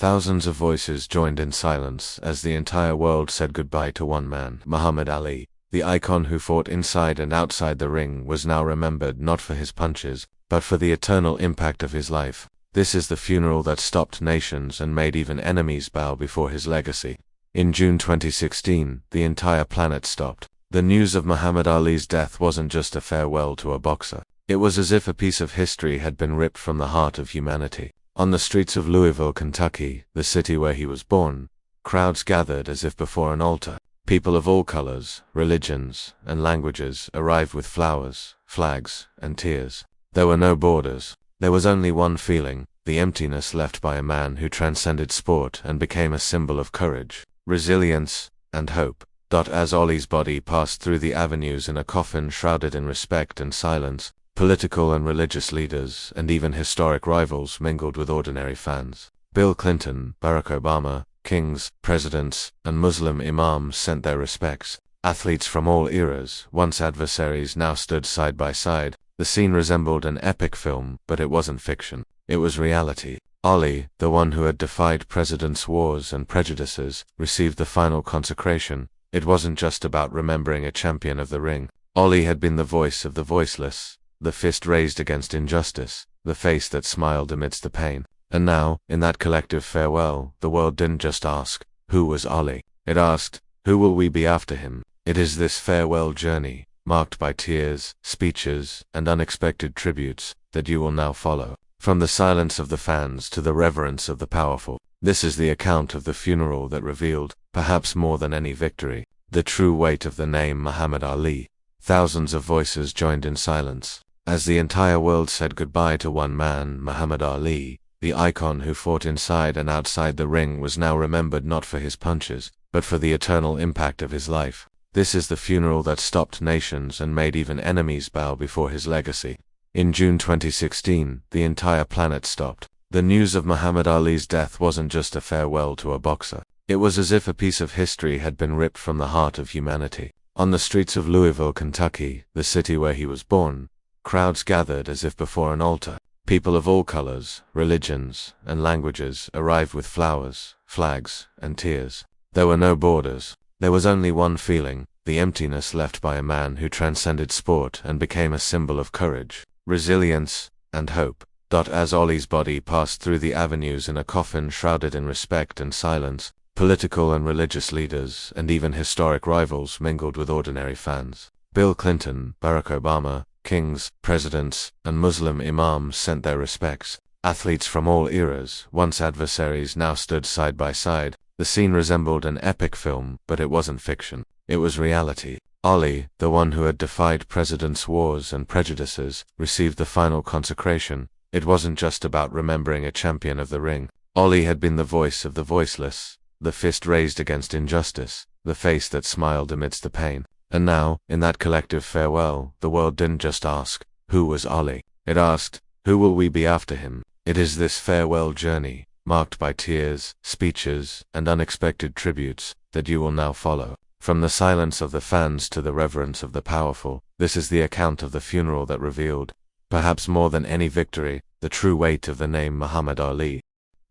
Thousands of voices joined in silence as the entire world said goodbye to one man. Muhammad Ali, the icon who fought inside and outside the ring, was now remembered not for his punches, but for the eternal impact of his life. This is the funeral that stopped nations and made even enemies bow before his legacy. In June 2016, the entire planet stopped. The news of Muhammad Ali's death wasn't just a farewell to a boxer. It was as if a piece of history had been ripped from the heart of humanity. On the streets of Louisville, Kentucky, the city where he was born, crowds gathered as if before an altar. People of all colors, religions, and languages arrived with flowers, flags, and tears. There were no borders. There was only one feeling, the emptiness left by a man who transcended sport and became a symbol of courage, resilience, and hope. As Ali's body passed through the avenues in a coffin shrouded in respect and silence, political and religious leaders and even historic rivals mingled with ordinary fans. Bill Clinton, Barack Obama, kings, presidents, and Muslim imams sent their respects. Athletes from all eras, once adversaries, now stood side by side. The scene resembled an epic film, but it wasn't fiction. It was reality. Ali, the one who had defied presidents' wars and prejudices, received the final consecration. It wasn't just about remembering a champion of the ring. Ali had been the voice of the voiceless, the fist raised against injustice, the face that smiled amidst the pain. And now, in that collective farewell, the world didn't just ask, who was Ali? It asked, who will we be after him? It is this farewell journey, marked by tears, speeches, and unexpected tributes, that you will now follow. From the silence of the fans to the reverence of the powerful, this is the account of the funeral that revealed, perhaps more than any victory, the true weight of the name Muhammad Ali. Thousands of voices joined in silence as the entire world said goodbye to one man. Muhammad Ali, the icon who fought inside and outside the ring, was now remembered not for his punches, but for the eternal impact of his life. This is the funeral that stopped nations and made even enemies bow before his legacy. In June 2016, the entire planet stopped. The news of Muhammad Ali's death wasn't just a farewell to a boxer. It was as if a piece of history had been ripped from the heart of humanity. On the streets of Louisville, Kentucky, the city where he was born, crowds gathered as if before an altar. People of all colors, religions, and languages arrived with flowers, flags, and tears. There were no borders. There was only one feeling, the emptiness left by a man who transcended sport and became a symbol of courage, resilience, and hope. As Ali's body passed through the avenues in a coffin shrouded in respect and silence, political and religious leaders and even historic rivals mingled with ordinary fans. Bill Clinton, Barack Obama, kings, presidents, and Muslim imams sent their respects. Athletes from all eras, once adversaries, now stood side by side. The scene resembled an epic film, but it wasn't fiction. It was reality. Ali, the one who had defied presidents' wars and prejudices, received the final consecration. It wasn't just about remembering a champion of the ring. Ali had been the voice of the voiceless, the fist raised against injustice, the face that smiled amidst the pain. And now, in that collective farewell, the world didn't just ask, who was Ali? It asked, who will we be after him? It is this farewell journey, marked by tears, speeches, and unexpected tributes, that you will now follow. From the silence of the fans to the reverence of the powerful, this is the account of the funeral that revealed, perhaps more than any victory, the true weight of the name Muhammad Ali.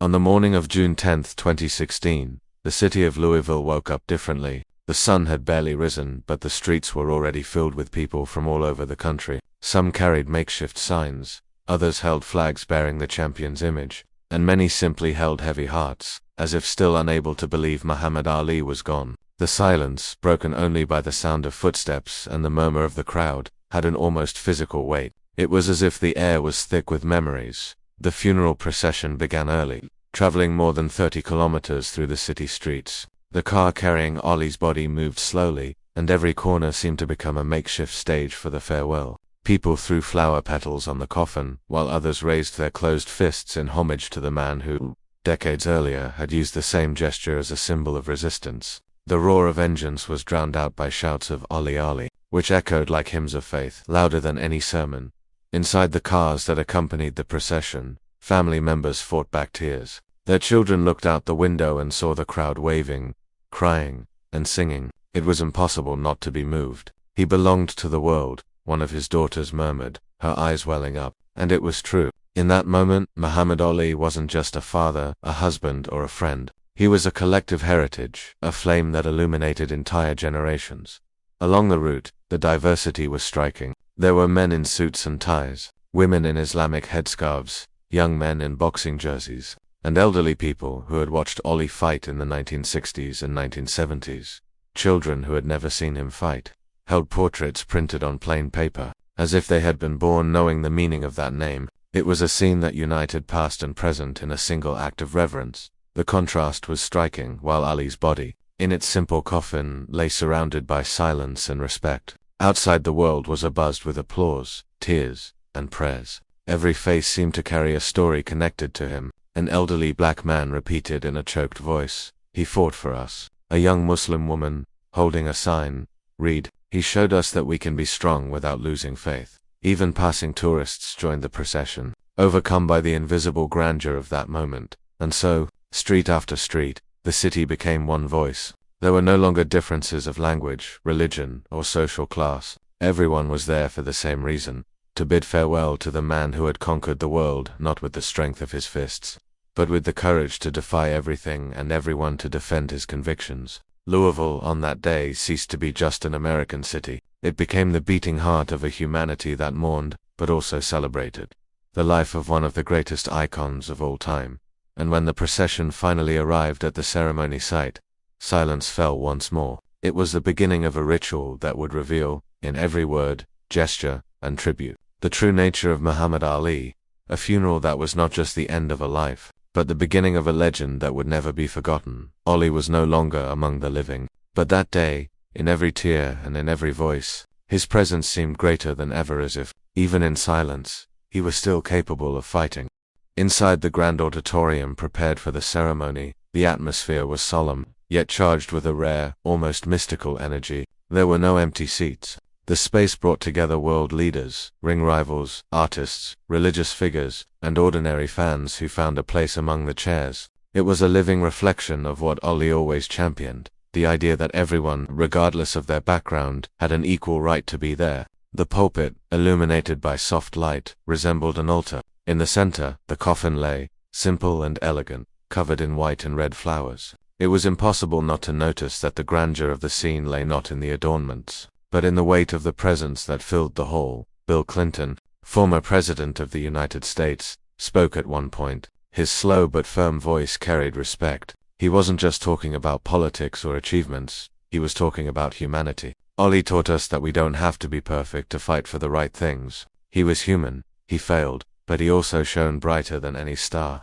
On the morning of June 10, 2016, the city of Louisville woke up differently. The sun had barely risen, but the streets were already filled with people from all over the country. Some carried makeshift signs, others held flags bearing the champion's image, and many simply held heavy hearts, as if still unable to believe Muhammad Ali was gone. The silence, broken only by the sound of footsteps and the murmur of the crowd, had an almost physical weight. It was as if the air was thick with memories. The funeral procession began early, traveling more than 30 kilometers through the city streets. The car carrying Ali's body moved slowly, and every corner seemed to become a makeshift stage for the farewell. People threw flower petals on the coffin, while others raised their closed fists in homage to the man who, decades earlier, had used the same gesture as a symbol of resistance. The roar of engines was drowned out by shouts of Ali Ali, which echoed like hymns of faith, louder than any sermon. Inside the cars that accompanied the procession, family members fought back tears. Their children looked out the window and saw the crowd waving, crying, and singing. It was impossible not to be moved. He belonged to the world, one of his daughters murmured, her eyes welling up. And it was true. In that moment, Muhammad Ali wasn't just a father, a husband, or a friend. He was a collective heritage, a flame that illuminated entire generations. Along the route, the diversity was striking. There were men in suits and ties, women in Islamic headscarves, young men in boxing jerseys, and elderly people who had watched Ali fight in the 1960s and 1970s. Children who had never seen him fight held portraits printed on plain paper, as if they had been born knowing the meaning of that name. It was a scene that united past and present in a single act of reverence. The contrast was striking. While Ali's body, in its simple coffin, lay surrounded by silence and respect, outside the world was abuzz with applause, tears, and prayers. Every face seemed to carry a story connected to him. An elderly black man repeated in a choked voice, "He fought for us." A young Muslim woman, holding a sign, read, "He showed us that we can be strong without losing faith." Even passing tourists joined the procession, overcome by the invisible grandeur of that moment. And so, street after street, the city became one voice. There were no longer differences of language, religion, or social class. Everyone was there for the same reason: to bid farewell to the man who had conquered the world, not with the strength of his fists, but with the courage to defy everything and everyone to defend his convictions. Louisville on that day ceased to be just an American city. It became the beating heart of a humanity that mourned, but also celebrated the life of one of the greatest icons of all time. And when the procession finally arrived at the ceremony site, silence fell once more. It was the beginning of a ritual that would reveal, in every word, gesture, and tribute, the true nature of Muhammad Ali, a funeral that was not just the end of a life, but the beginning of a legend that would never be forgotten. Ali was no longer among the living, but that day, in every tear and in every voice, his presence seemed greater than ever, as if, even in silence, he was still capable of fighting. Inside the grand auditorium prepared for the ceremony, the atmosphere was solemn, yet charged with a rare, almost mystical energy. There were no empty seats. The space brought together world leaders, ring rivals, artists, religious figures, and ordinary fans who found a place among the chairs. It was a living reflection of what Ali always championed: the idea that everyone, regardless of their background, had an equal right to be there. The pulpit, illuminated by soft light, resembled an altar. In the center, the coffin lay, simple and elegant, covered in white and red flowers. It was impossible not to notice that the grandeur of the scene lay not in the adornments, but in the weight of the presence that filled the hall. Bill Clinton, former President of the United States, spoke at one point. His slow but firm voice carried respect. He wasn't just talking about politics or achievements, he was talking about humanity. Ali taught us that we don't have to be perfect to fight for the right things. He was human, he failed, but he also shone brighter than any star.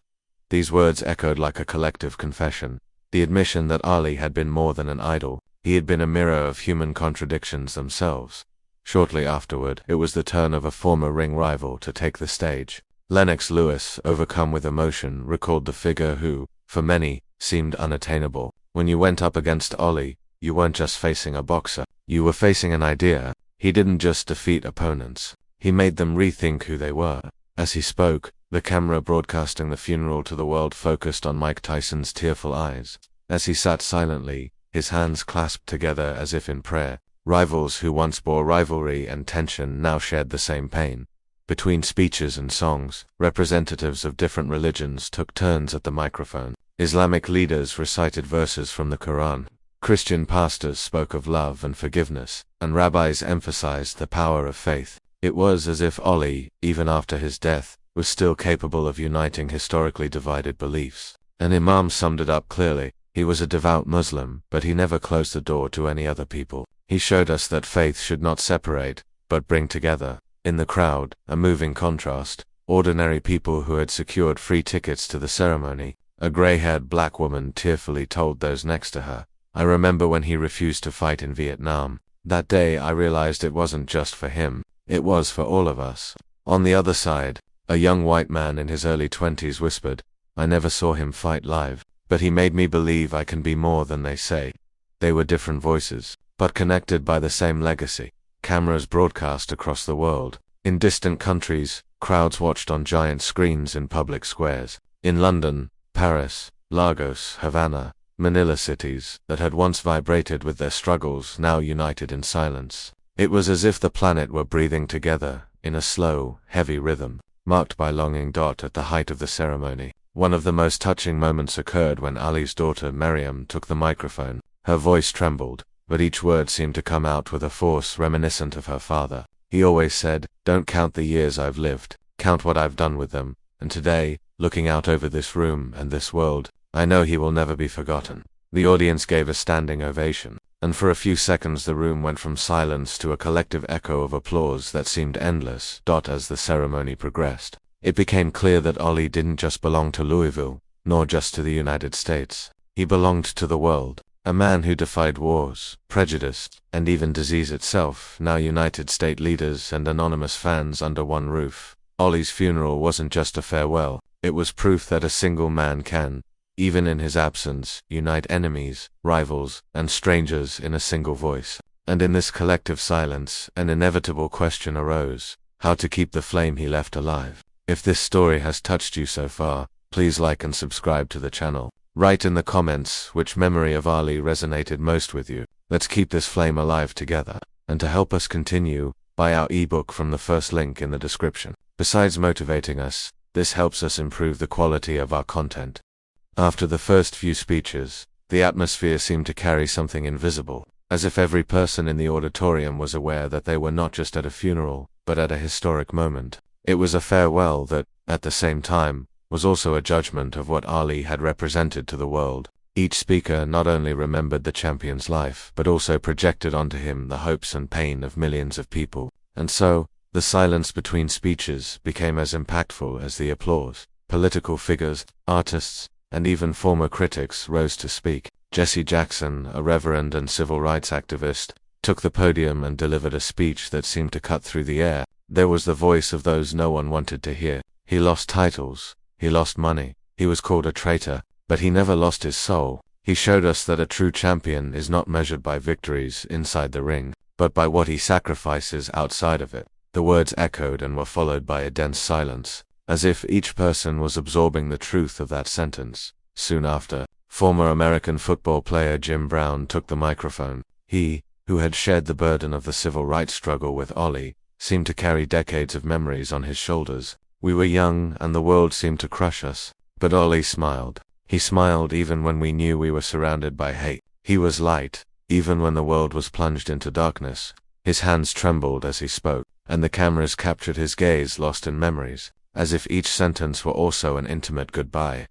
These words echoed like a collective confession, the admission that Ali had been more than an idol. He had been a mirror of human contradictions themselves. Shortly afterward, it was the turn of a former ring rival to take the stage. Lennox Lewis, overcome with emotion, recalled the figure who, for many, seemed unattainable. When you went up against Ali, you weren't just facing a boxer, you were facing an idea. He didn't just defeat opponents, he made them rethink who they were. As he spoke, the camera broadcasting the funeral to the world focused on Mike Tyson's tearful eyes. As he sat silently, his hands clasped together as if in prayer, rivals who once bore rivalry and tension now shared the same pain. Between speeches and songs, representatives of different religions took turns at the microphone. Islamic leaders recited verses from the Quran. Christian pastors spoke of love and forgiveness, and rabbis emphasized the power of faith. It was as if Ali, even after his death, was still capable of uniting historically divided beliefs. An imam summed it up clearly: he was a devout Muslim, but he never closed the door to any other people. He showed us that faith should not separate, but bring together. In the crowd, a moving contrast, ordinary people who had secured free tickets to the ceremony. A gray-haired black woman tearfully told those next to her, "I remember when he refused to fight in Vietnam. That day I realized it wasn't just for him, it was for all of us." On the other side, a young white man in his early 20s whispered, "I never saw him fight live, but he made me believe I can be more than they say." They were different voices, but connected by the same legacy. Cameras broadcast across the world. In distant countries, crowds watched on giant screens in public squares. In London, Paris, Lagos, Havana, Manila, cities that had once vibrated with their struggles now united in silence. It was as if the planet were breathing together, in a slow, heavy rhythm. marked by longing. At the height of the ceremony, one of the most touching moments occurred when Ali's daughter Miriam took the microphone. Her voice trembled, but each word seemed to come out with a force reminiscent of her father. He always said, "Don't count the years I've lived, count what I've done with them." And today, looking out over this room and this world, I know he will never be forgotten. The audience gave a standing ovation, and for a few seconds the room went from silence to a collective echo of applause that seemed endless. As the ceremony progressed, it became clear that Ollie didn't just belong to Louisville, nor just to the United States. He belonged to the world. A man who defied wars, prejudice, and even disease itself. Now United States leaders and anonymous fans under one roof. Ollie's funeral wasn't just a farewell, it was proof that a single man can, even in his absence, unite enemies, rivals, and strangers in a single voice. And in this collective silence, an inevitable question arose: how to keep the flame he left alive. If this story has touched you so far, please like and subscribe to the channel. Write in the comments which memory of Ali resonated most with you. Let's keep this flame alive together. And to help us continue, buy our ebook from the first link in the description. Besides motivating us, this helps us improve the quality of our content. After the first few speeches, the atmosphere seemed to carry something invisible, as if every person in the auditorium was aware that they were not just at a funeral, but at a historic moment. It was a farewell that, at the same time, was also a judgment of what Ali had represented to the world. Each speaker not only remembered the champion's life, but also projected onto him the hopes and pain of millions of people. And so, the silence between speeches became as impactful as the applause. Political figures, artists, and even former critics rose to speak. Jesse Jackson, a reverend and civil rights activist, took the podium and delivered a speech that seemed to cut through the air. There was the voice of those no one wanted to hear. He lost titles, he lost money, he was called a traitor, but he never lost his soul. He showed us that a true champion is not measured by victories inside the ring, but by what he sacrifices outside of it. The words echoed and were followed by a dense silence, as if each person was absorbing the truth of that sentence. Soon after, former American football player Jim Brown took the microphone. He, who had shared the burden of the civil rights struggle with Ollie, seemed to carry decades of memories on his shoulders. We were young and the world seemed to crush us, but Ollie smiled. He smiled even when we knew we were surrounded by hate. He was light, even when the world was plunged into darkness. His hands trembled as he spoke, and the cameras captured his gaze lost in memories, as if each sentence were also an intimate goodbye.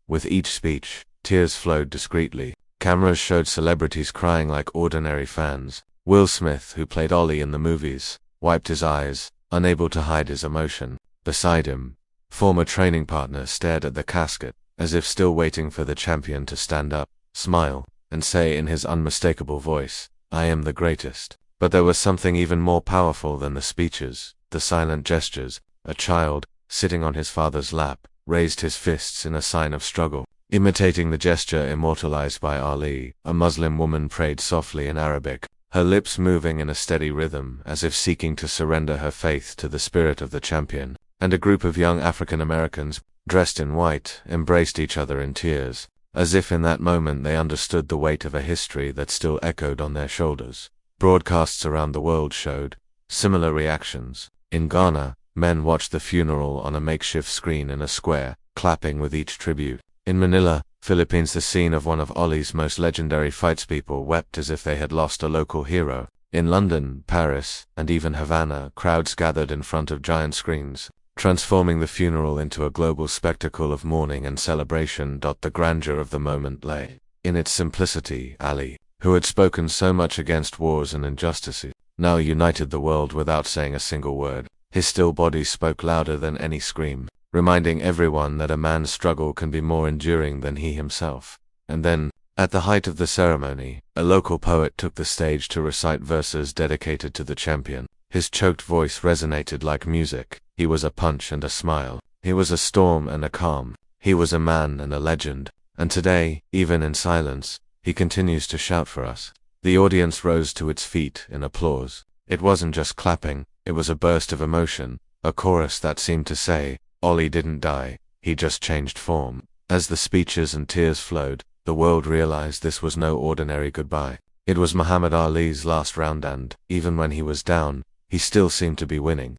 With each speech, tears flowed discreetly. Cameras showed celebrities crying like ordinary fans. Will Smith, who played Ollie in the movies, wiped his eyes, unable to hide his emotion. Beside him, former training partner stared at the casket, as if still waiting for the champion to stand up, smile, and say in his unmistakable voice, "I am the greatest." But there was something even more powerful than the speeches, the silent gestures. A child, sitting on his father's lap, raised his fists in a sign of struggle. Imitating the gesture immortalized by Ali, a Muslim woman prayed softly in Arabic, her lips moving in a steady rhythm as if seeking to surrender her faith to the spirit of the champion. And a group of young African Americans, dressed in white, embraced each other in tears, as if in that moment they understood the weight of a history that still echoed on their shoulders. Broadcasts around the world showed similar reactions. In Ghana, men watched the funeral on a makeshift screen in a square, clapping with each tribute. In Manila, Philippines, the scene of one of Ollie's most legendary fights, people wept as if they had lost a local hero. In London, Paris, and even Havana, crowds gathered in front of giant screens, transforming the funeral into a global spectacle of mourning and celebration. The grandeur of the moment lay in its simplicity. Ali, who had spoken so much against wars and injustices, now united the world without saying a single word. His still body spoke louder than any scream, reminding everyone that a man's struggle can be more enduring than he himself. And then, at the height of the ceremony, a local poet took the stage to recite verses dedicated to the champion. His choked voice resonated like music. He was a punch and a smile. He was a storm and a calm. He was a man and a legend. And today, even in silence, he continues to shout for us. The audience rose to its feet in applause. It wasn't just clapping, it was a burst of emotion, a chorus that seemed to say, "Ollie didn't die, he just changed form." As the speeches and tears flowed, the world realized this was no ordinary goodbye. It was Muhammad Ali's last round, and, even when he was down, he still seemed to be winning.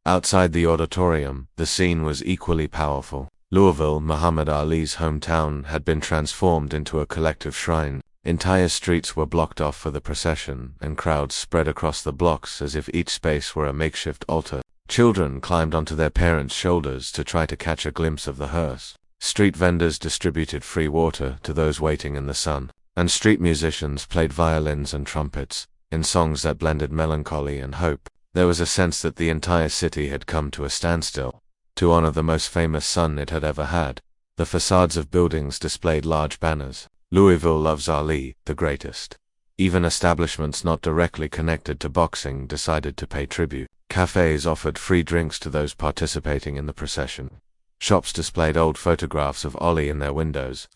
Outside the auditorium, the scene was equally powerful. Louisville, Muhammad Ali's hometown, had been transformed into a collective shrine. Entire streets were blocked off for the procession, and crowds spread across the blocks as if each space were a makeshift altar. Children climbed onto their parents' shoulders to try to catch a glimpse of the hearse. Street vendors distributed free water to those waiting in the sun, and street musicians played violins and trumpets, in songs that blended melancholy and hope. There was a sense that the entire city had come to a standstill, to honor the most famous son it had ever had. The facades of buildings displayed large banners. Louisville loves Ali, the greatest. Even establishments not directly connected to boxing decided to pay tribute. Cafes offered free drinks to those participating in the procession. Shops displayed old photographs of Ali in their windows,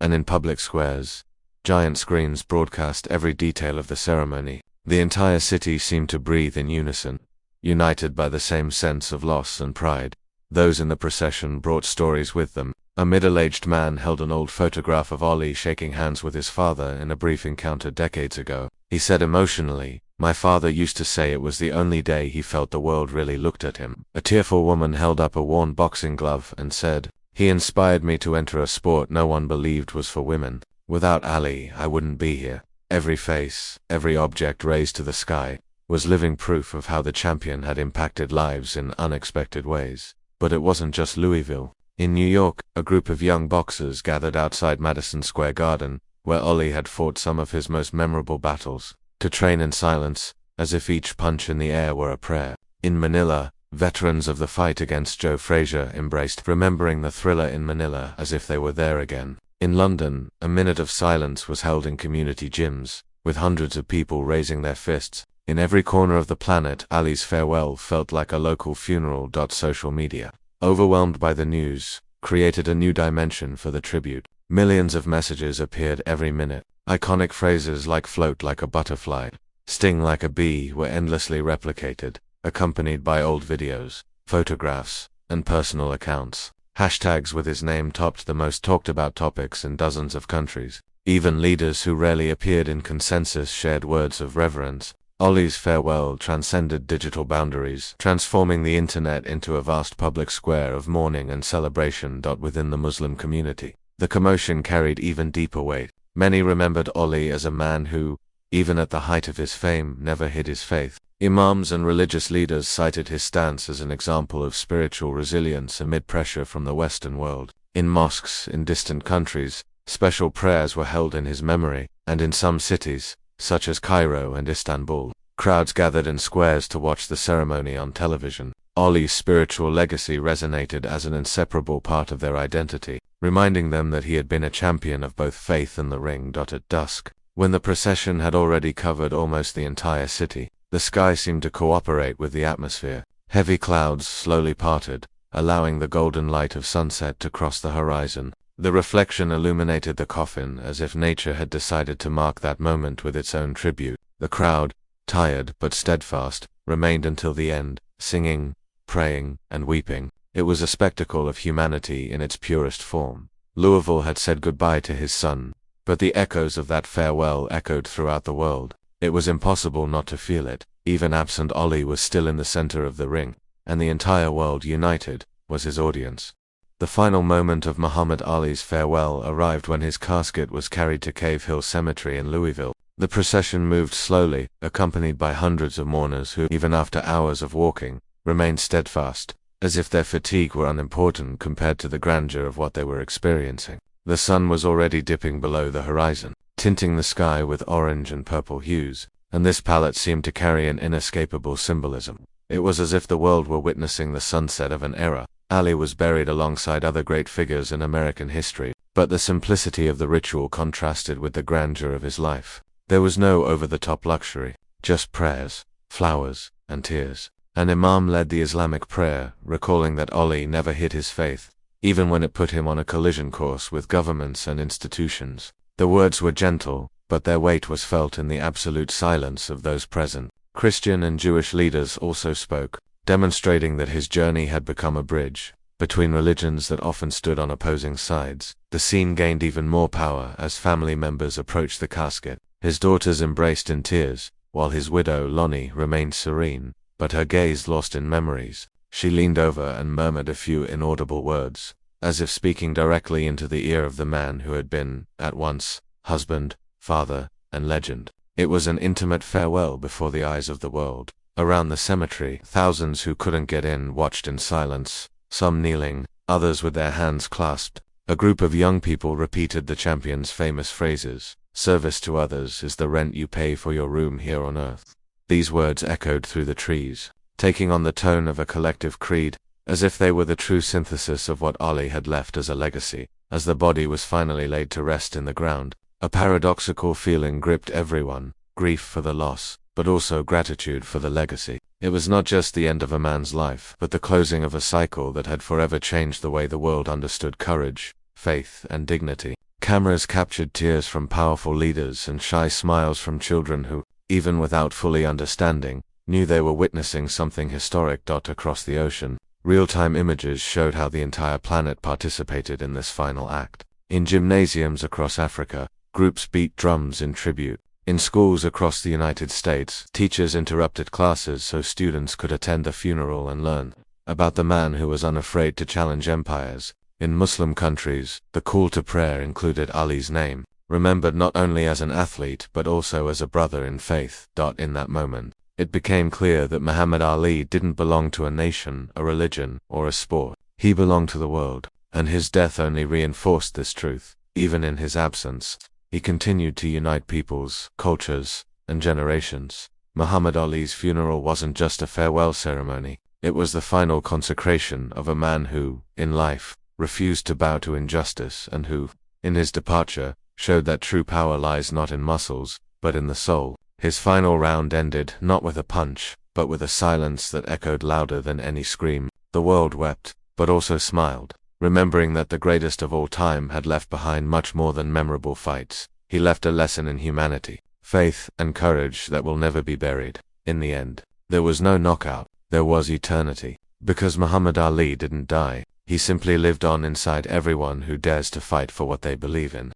and in public squares, giant screens broadcast every detail of the ceremony. The entire city seemed to breathe in unison, united by the same sense of loss and pride. Those in the procession brought stories with them. A middle-aged man held an old photograph of Ali shaking hands with his father in a brief encounter decades ago. He said emotionally, "My father used to say it was the only day he felt the world really looked at him." A tearful woman held up a worn boxing glove and said, "He inspired me to enter a sport no one believed was for women. Without Ali, I wouldn't be here." Every face, every object raised to the sky, was living proof of how the champion had impacted lives in unexpected ways. But it wasn't just Louisville. In New York, a group of young boxers gathered outside Madison Square Garden, where Ali had fought some of his most memorable battles, to train in silence, as if each punch in the air were a prayer. In Manila, veterans of the fight against Joe Frazier embraced remembering the thriller in Manila as if they were there again. In London, a minute of silence was held in community gyms, with hundreds of people raising their fists. In every corner of the planet, Ali's farewell felt like a local funeral. Social media, overwhelmed by the news, created a new dimension for the tribute. Millions of messages appeared every minute. Iconic phrases like "float like a butterfly," "sting like a bee" were endlessly replicated, accompanied by old videos, photographs, and personal accounts. Hashtags with his name topped the most talked about topics in dozens of countries. Even leaders who rarely appeared in consensus shared words of reverence. Ali's farewell transcended digital boundaries, transforming the internet into a vast public square of mourning and celebration. Within the Muslim community, the commotion carried even deeper weight. Many remembered Ali as a man who, even at the height of his fame, never hid his faith. Imams and religious leaders cited his stance as an example of spiritual resilience amid pressure from the Western world. In mosques in distant countries, special prayers were held in his memory, and in some cities, such as Cairo and Istanbul, crowds gathered in squares to watch the ceremony on television. Ali's spiritual legacy resonated as an inseparable part of their identity, reminding them that he had been a champion of both faith and the ring. At dusk, when the procession had already covered almost the entire city, the sky seemed to cooperate with the atmosphere. Heavy clouds slowly parted, allowing the golden light of sunset to cross the horizon. The reflection illuminated the coffin as if nature had decided to mark that moment with its own tribute. The crowd, tired but steadfast, remained until the end, singing, praying, and weeping. It was a spectacle of humanity in its purest form. Louisville had said goodbye to his son, but the echoes of that farewell echoed throughout the world. It was impossible not to feel it. Even absent, Ali was still in the center of the ring, and the entire world, united, was his audience. The final moment of Muhammad Ali's farewell arrived when his casket was carried to Cave Hill Cemetery in Louisville. The procession moved slowly, accompanied by hundreds of mourners who, even after hours of walking, remained steadfast, as if their fatigue were unimportant compared to the grandeur of what they were experiencing. The sun was already dipping below the horizon, tinting the sky with orange and purple hues, and this palette seemed to carry an inescapable symbolism. It was as if the world were witnessing the sunset of an era. Ali was buried alongside other great figures in American history, but the simplicity of the ritual contrasted with the grandeur of his life. There was no over-the-top luxury, just prayers, flowers, and tears. An imam led the Islamic prayer, recalling that Ali never hid his faith, even when it put him on a collision course with governments and institutions. The words were gentle, but their weight was felt in the absolute silence of those present. Christian and Jewish leaders also spoke, demonstrating that his journey had become a bridge between religions that often stood on opposing sides. The scene gained even more power as family members approached the casket. His daughters embraced in tears, while his widow, Lonnie, remained serene. but her gaze lost in memories. She leaned over and murmured a few inaudible words, as if speaking directly into the ear of the man who had been, at once, husband, father, and legend. It was an intimate farewell before the eyes of the world. Around the cemetery, thousands who couldn't get in watched in silence, some kneeling, others with their hands clasped. A group of young people repeated the champion's famous phrases, "Service to others is the rent you pay for your room here on earth." These words echoed through the trees, taking on the tone of a collective creed, as if they were the true synthesis of what Ali had left as a legacy. As the body was finally laid to rest in the ground, a paradoxical feeling gripped everyone: grief for the loss, but also gratitude for the legacy. It was not just the end of a man's life, but the closing of a cycle that had forever changed the way the world understood courage, faith, and dignity. Cameras captured tears from powerful leaders and shy smiles from children who, even without fully understanding, knew they were witnessing something historic. Across the ocean, real-time images showed how the entire planet participated in this final act. In gymnasiums across Africa, groups beat drums in tribute. In schools across the United States, teachers interrupted classes so students could attend the funeral and learn about the man who was unafraid to challenge empires. In Muslim countries, the call to prayer included Ali's name, remembered not only as an athlete but also as a brother in faith. In that moment, it became clear that Muhammad Ali didn't belong to a nation, a religion, or a sport. He belonged to the world, and his death only reinforced this truth. Even in his absence, he continued to unite peoples, cultures, and generations. Muhammad Ali's funeral wasn't just a farewell ceremony, it was the final consecration of a man who, in life, refused to bow to injustice and who, in his departure, showed that true power lies not in muscles, but in the soul. His final round ended not with a punch, but with a silence that echoed louder than any scream. The world wept, but also smiled, remembering that the greatest of all time had left behind much more than memorable fights. He left a lesson in humanity, faith, and courage that will never be buried. In the end, there was no knockout, there was eternity. Because Muhammad Ali didn't die, he simply lived on inside everyone who dares to fight for what they believe in.